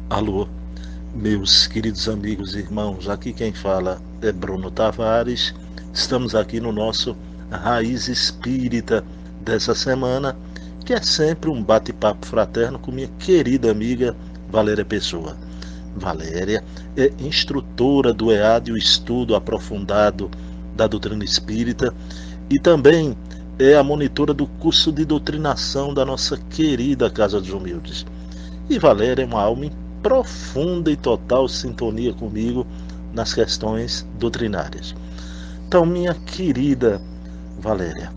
Alô, meus queridos amigos e irmãos, aqui quem fala é Bruno Tavares. Estamos aqui no nosso Raiz Espírita dessa semana, que é sempre um bate-papo fraterno com minha querida amiga Valéria Pessoa. Valéria é instrutora do EAD, o estudo aprofundado da doutrina espírita, e também é a monitora do curso de doutrinação da nossa querida Casa dos Humildes. E Valéria é uma alma em profunda e total sintonia comigo nas questões doutrinárias. Então, minha querida Valéria,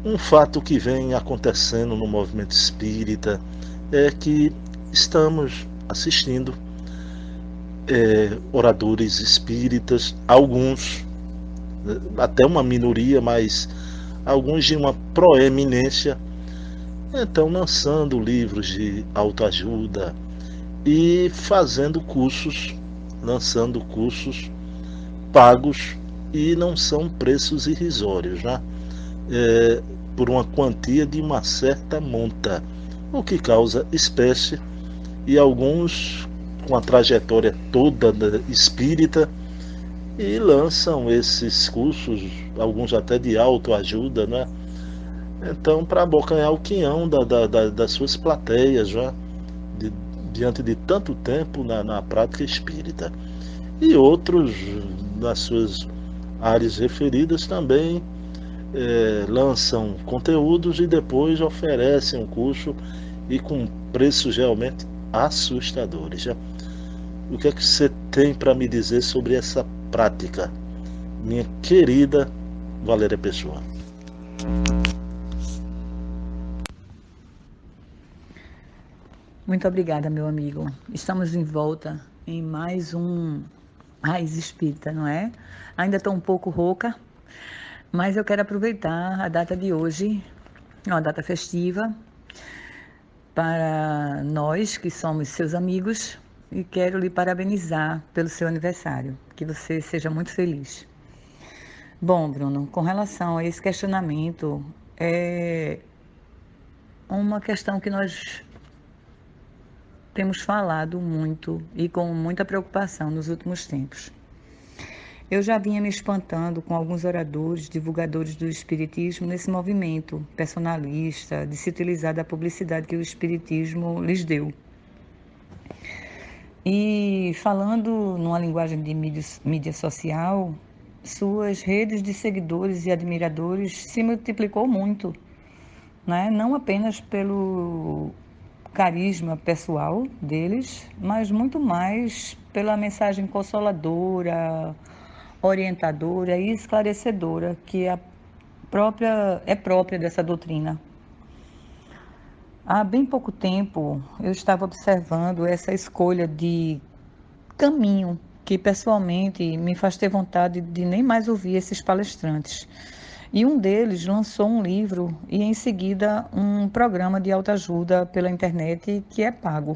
um fato que vem acontecendo no movimento espírita é que estamos assistindo oradores espíritas, alguns, até uma minoria, mas alguns de uma proeminência, então lançando livros de autoajuda, e fazendo cursos, lançando cursos pagos, e não são preços irrisórios, né? Por uma quantia de uma certa monta, o que causa espécie, e alguns com a trajetória toda espírita e lançam esses cursos, alguns até de autoajuda, né? Então, para abocanhar o quinhão das suas plateias, já, de, diante de tanto tempo na prática espírita. E outros, nas suas áreas referidas, também lançam conteúdos e depois oferecem um curso e com preços realmente assustadores. Já. O que é que você tem para me dizer sobre essa prática, minha querida Valéria Pessoa? Muito obrigada, meu amigo. Estamos de volta em mais um Raiz Espírita, não é? Ainda estou um pouco rouca, mas eu quero aproveitar a data de hoje, uma data festiva, para nós que somos seus amigos, e quero lhe parabenizar pelo seu aniversário. Que você seja muito feliz. Bom, Bruno, com relação a esse questionamento, é uma questão que nós temos falado muito e com muita preocupação nos últimos tempos. Eu já vinha me espantando com alguns oradores, divulgadores do Espiritismo nesse movimento personalista de se utilizar da publicidade que o Espiritismo lhes deu. E falando numa linguagem de mídia social, suas redes de seguidores e admiradores se multiplicou muito, né? Não apenas pelo carisma pessoal deles, mas muito mais pela mensagem consoladora, orientadora e esclarecedora que é própria dessa doutrina. Há bem pouco tempo eu estava observando essa escolha de caminho que pessoalmente me faz ter vontade de nem mais ouvir esses palestrantes. E um deles lançou um livro e em seguida um programa de autoajuda pela internet que é pago.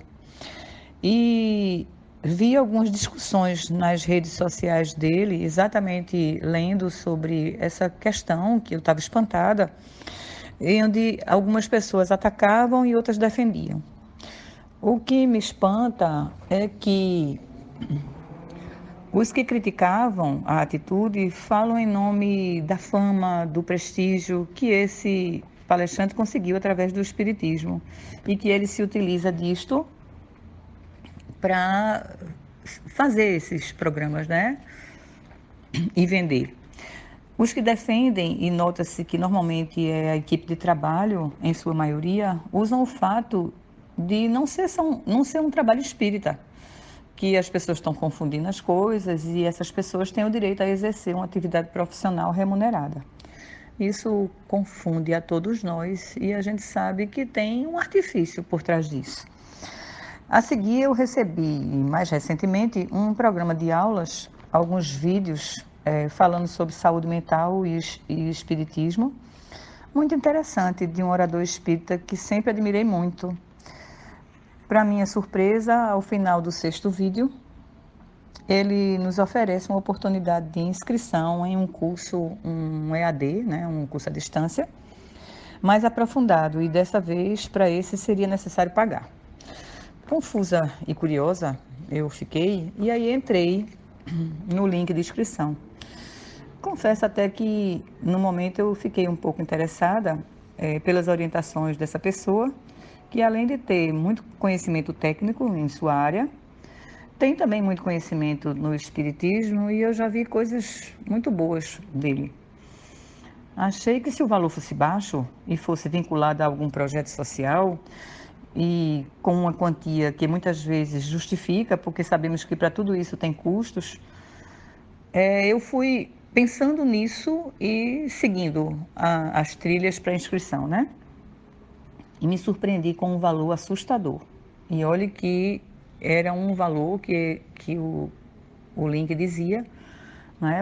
E vi algumas discussões nas redes sociais dele, exatamente lendo sobre essa questão que eu estava espantada, onde algumas pessoas atacavam e outras defendiam. O que me espanta é que os que criticavam a atitude falam em nome da fama, do prestígio que esse palestrante conseguiu através do espiritismo e que ele se utiliza disto para fazer esses programas, né? E vender. Os que defendem, e nota-se que normalmente é a equipe de trabalho, em sua maioria, usam o fato de não ser um trabalho espírita, que as pessoas estão confundindo as coisas e essas pessoas têm o direito a exercer uma atividade profissional remunerada. Isso confunde a todos nós e a gente sabe que tem um artifício por trás disso. A seguir, eu recebi, mais recentemente, um programa de aulas, alguns vídeos falando sobre saúde mental e espiritismo, muito interessante, de um orador espírita que sempre admirei muito. Para minha surpresa, ao final do 6º vídeo, ele nos oferece uma oportunidade de inscrição em um curso, um EAD, né, um curso à distância, mais aprofundado, e dessa vez, para esse, seria necessário pagar. confusa e curiosa eu fiquei, e aí entrei no link de inscrição. Confesso até que no momento eu fiquei um pouco interessada pelas orientações dessa pessoa, que além de ter muito conhecimento técnico em sua área, tem também muito conhecimento no espiritismo e eu já vi coisas muito boas dele. Achei que se o valor fosse baixo e fosse vinculado a algum projeto social e com uma quantia que muitas vezes justifica, porque sabemos que para tudo isso tem custos, eu fui pensando nisso e seguindo as trilhas para inscrição, né? E me surpreendi com um valor assustador. E olhe que era um valor que o link dizia, né?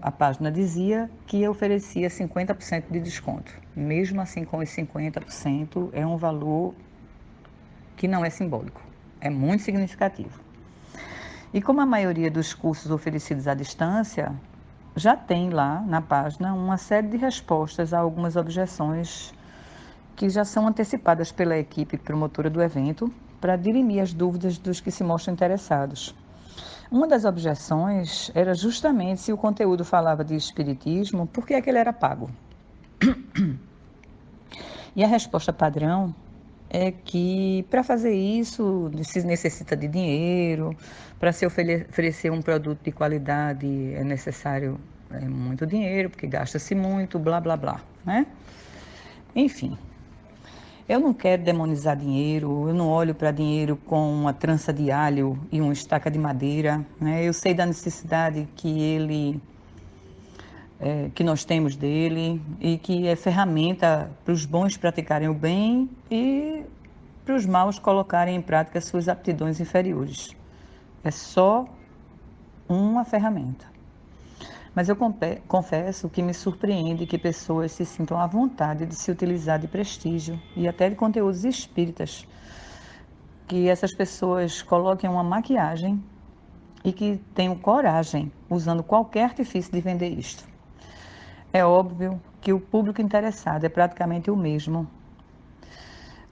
A página dizia que oferecia 50% de desconto. Mesmo assim, com os 50%, é um valor que não é simbólico, é muito significativo. E como a maioria dos cursos oferecidos à distância, já tem lá na página uma série de respostas a algumas objeções que já são antecipadas pela equipe promotora do evento para dirimir as dúvidas dos que se mostram interessados. Uma das objeções era justamente se o conteúdo falava de espiritismo, por que é que ele era pago? E a resposta padrão é que para fazer isso se necessita de dinheiro, para se oferecer um produto de qualidade é necessário muito dinheiro, porque gasta-se muito, blá blá blá, né? Enfim, eu não quero demonizar dinheiro, eu não olho para dinheiro com uma trança de alho e uma estaca de madeira, né? Eu sei da necessidade que nós temos dele e que é ferramenta para os bons praticarem o bem e para os maus colocarem em prática suas aptidões inferiores. É só uma ferramenta. Mas eu confesso que me surpreende que pessoas se sintam à vontade de se utilizar de prestígio e até de conteúdos espíritas, que essas pessoas coloquem uma maquiagem e que tenham coragem, usando qualquer artifício, de vender isto. É óbvio que o público interessado é praticamente o mesmo.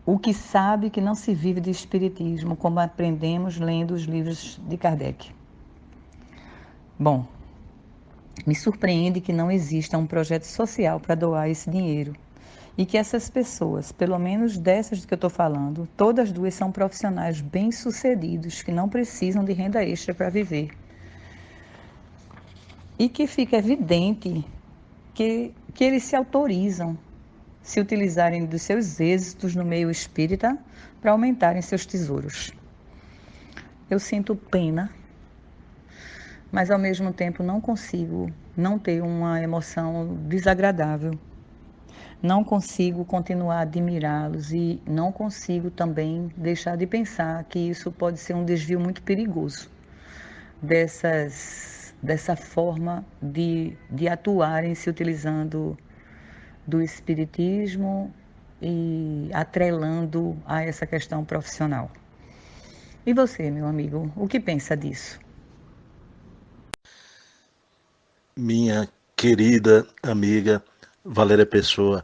O que sabe que não se vive de espiritismo, como aprendemos lendo os livros de Kardec. Bom, me surpreende que não exista um projeto social para doar esse dinheiro e que essas pessoas, pelo menos dessas que eu estou falando, todas duas são profissionais bem-sucedidos que não precisam de renda extra para viver. E que fica evidente que eles se autorizam se utilizarem dos seus êxitos no meio espírita para aumentarem seus tesouros. Eu sinto pena, mas ao mesmo tempo não consigo não ter uma emoção desagradável. Não consigo continuar a admirá-los e não consigo também deixar de pensar que isso pode ser um desvio muito perigoso dessa forma de atuarem se utilizando do espiritismo e atrelando a essa questão profissional. E você, meu amigo, o que pensa disso? Minha querida amiga Valéria Pessoa,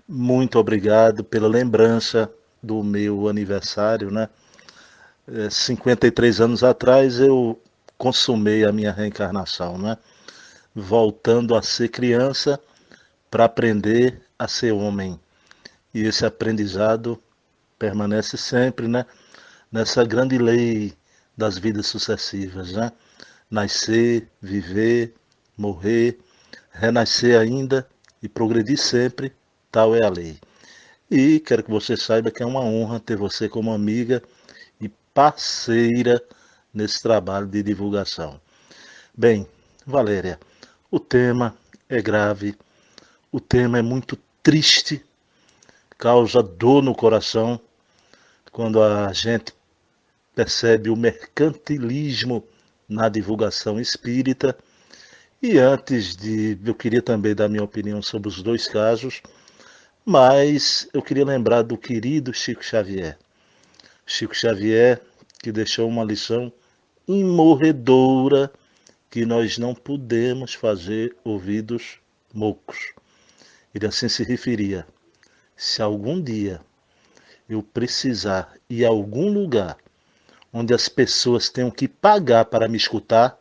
muito obrigado pela lembrança do meu aniversário, né? 53 anos atrás eu consumei a minha reencarnação, né? Voltando a ser criança para aprender a ser homem. E esse aprendizado permanece sempre, né? Nessa grande lei das vidas sucessivas, né? Nascer, viver, morrer, renascer ainda e progredir sempre, tal é a lei. E quero que você saiba que é uma honra ter você como amiga e parceira nesse trabalho de divulgação. Bem, Valéria, o tema é grave, o tema é muito triste, causa dor no coração quando a gente percebe o mercantilismo na divulgação espírita. E antes eu queria também dar minha opinião sobre os dois casos, mas eu queria lembrar do querido Chico Xavier. Chico Xavier, que deixou uma lição imorredora que nós não podemos fazer ouvidos moucos. Ele assim se referia: se algum dia eu precisar ir a algum lugar onde as pessoas tenham que pagar para me escutar,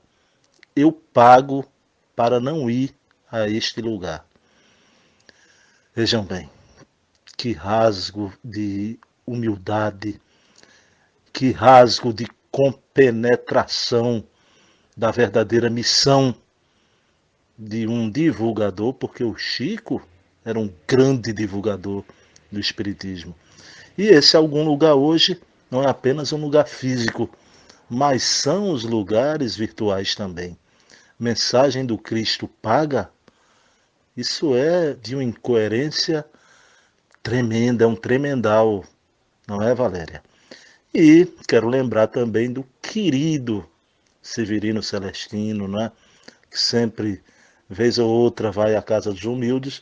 eu pago para não ir a este lugar. Vejam bem, que rasgo de humildade, que rasgo de compenetração da verdadeira missão de um divulgador, porque o Chico era um grande divulgador do Espiritismo. E esse algum lugar hoje não é apenas um lugar físico, mas são os lugares virtuais também. Mensagem do Cristo paga? Isso é de uma incoerência tremenda, é um tremendal, não é, Valéria? E quero lembrar também do querido Severino Celestino, né? Que sempre, vez ou outra, vai à casa dos humildes,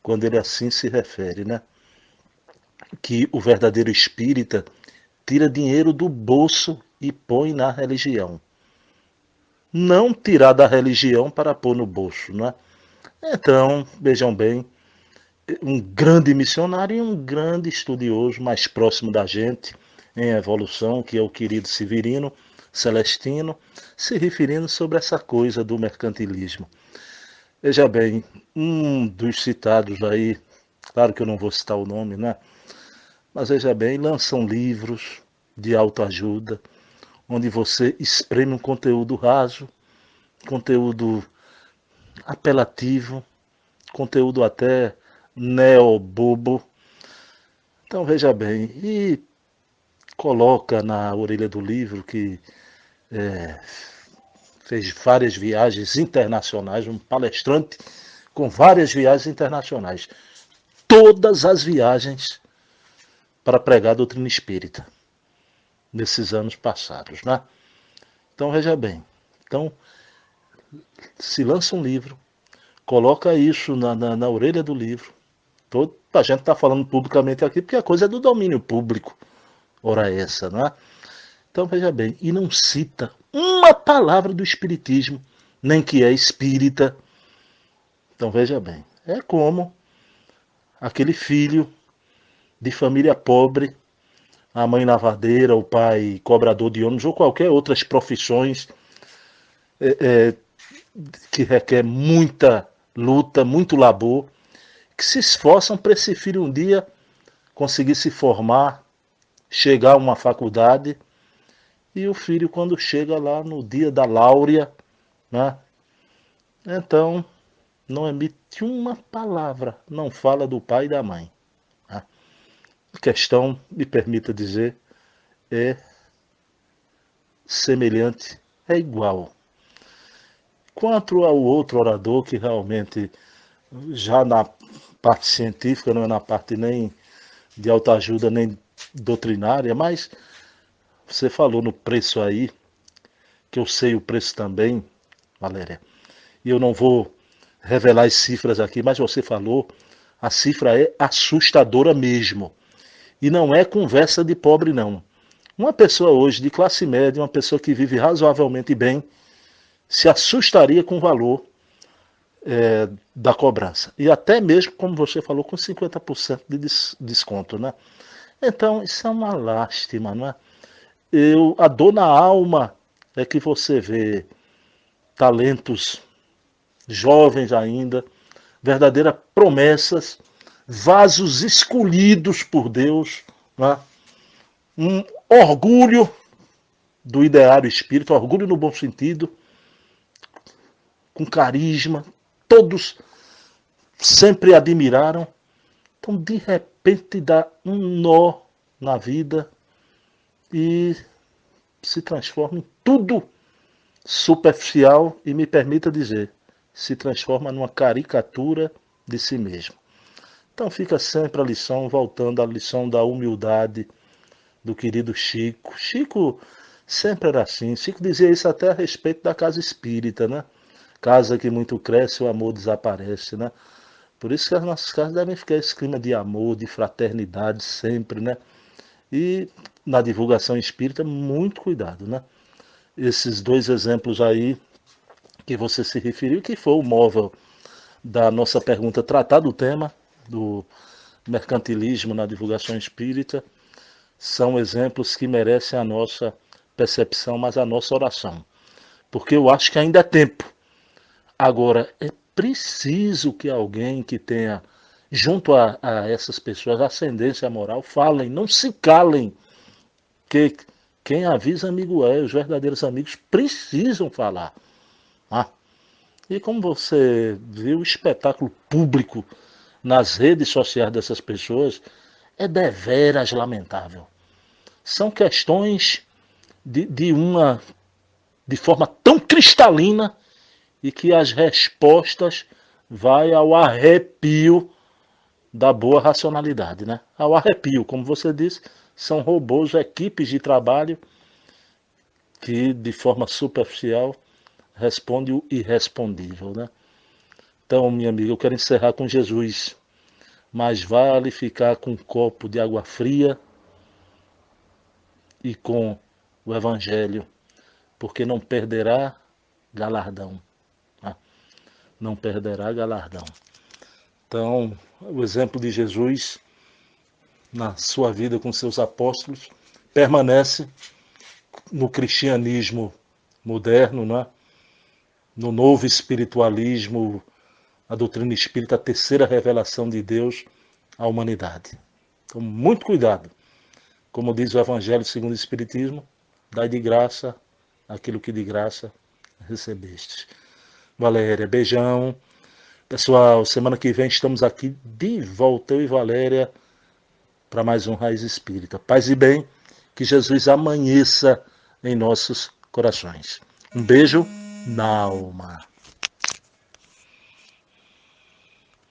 quando ele assim se refere, né? Que o verdadeiro espírita tira dinheiro do bolso e põe na religião. Não tirar da religião para pôr no bolso, né? Então, vejam bem, um grande missionário e um grande estudioso mais próximo da gente em evolução, que é o querido Severino Celestino, se referindo sobre essa coisa do mercantilismo. Veja bem, um dos citados aí, claro que eu não vou citar o nome, né? Mas veja bem, lançam livros de autoajuda, onde você espreme um conteúdo raso, conteúdo apelativo, conteúdo até neobobo. Então veja bem, e coloca na orelha do livro que fez várias viagens internacionais, um palestrante com várias viagens internacionais. Todas as viagens para pregar a doutrina espírita nesses anos passados, né? Então veja bem, então se lança um livro, coloca isso na orelha do livro. A gente está falando publicamente aqui porque a coisa é do domínio público, ora essa, não é? Então veja bem, e não cita uma palavra do espiritismo, nem que é espírita. Então veja bem, é como aquele filho de família pobre, a mãe lavadeira, o pai cobrador de ônibus ou qualquer outras profissões que requer muita luta, muito labor, que se esforçam para esse filho um dia conseguir se formar, chegar a uma faculdade, e o filho quando chega lá no dia da láurea, né, então não emite uma palavra, não fala do pai e da mãe. Né? A questão, me permita dizer, é semelhante, é igual. Quanto ao outro orador que realmente já na parte científica, não é na parte nem de autoajuda nem doutrinária, mas você falou no preço aí, que eu sei o preço também, Valéria, e eu não vou revelar as cifras aqui, mas você falou, a cifra é assustadora mesmo. E não é conversa de pobre, não. Uma pessoa hoje de classe média, uma pessoa que vive razoavelmente bem, se assustaria com o valor da cobrança. E até mesmo, como você falou, com 50% de desconto, né? Então, isso é uma lástima, não é? A dor na alma é que você vê talentos jovens ainda, verdadeiras promessas, vasos escolhidos por Deus, né? Um orgulho do ideário espírita, orgulho no bom sentido, com carisma, todos sempre admiraram. Então, de repente, dá um nó na vida e se transforma em tudo superficial e, me permita dizer, se transforma numa caricatura de si mesmo. Então fica sempre a lição, voltando à lição da humildade do querido Chico. Chico sempre era assim. Chico dizia isso até a respeito da casa espírita, né? Casa que muito cresce, o amor desaparece, né? Por isso que as nossas casas devem ficar esse clima de amor, de fraternidade sempre, né? E na divulgação espírita, muito cuidado, né? Esses dois exemplos aí que você se referiu, que foi o móvel da nossa pergunta, tratar do tema do mercantilismo na divulgação espírita, são exemplos que merecem a nossa percepção, mas a nossa oração. Porque eu acho que ainda é tempo. Agora, é preciso que alguém que tenha, junto a essas pessoas, ascendência moral, falem, não se calem. Que quem avisa amigo é, os verdadeiros amigos precisam falar. Ah, e como você viu o espetáculo público nas redes sociais dessas pessoas, é deveras lamentável. São questões de forma tão cristalina e que as respostas vai ao arrepio da boa racionalidade, né? Ao arrepio, como você disse, são robôs, equipes de trabalho que de forma superficial responde o irrespondível, né? Então, minha amiga, eu quero encerrar com Jesus. Mais vale ficar com um copo de água fria e com o Evangelho, porque não perderá galardão. Né? Não perderá galardão. Então, o exemplo de Jesus na sua vida com seus apóstolos permanece no cristianismo moderno, né? No novo espiritualismo, a doutrina espírita, a terceira revelação de Deus à humanidade. Então, muito cuidado. Como diz o Evangelho segundo o Espiritismo, dai de graça aquilo que de graça recebestes. Valéria, beijão. Pessoal, semana que vem estamos aqui de volta, eu e Valéria, para mais um Raiz Espírita. Paz e bem, que Jesus amanheça em nossos corações. Um beijo na alma.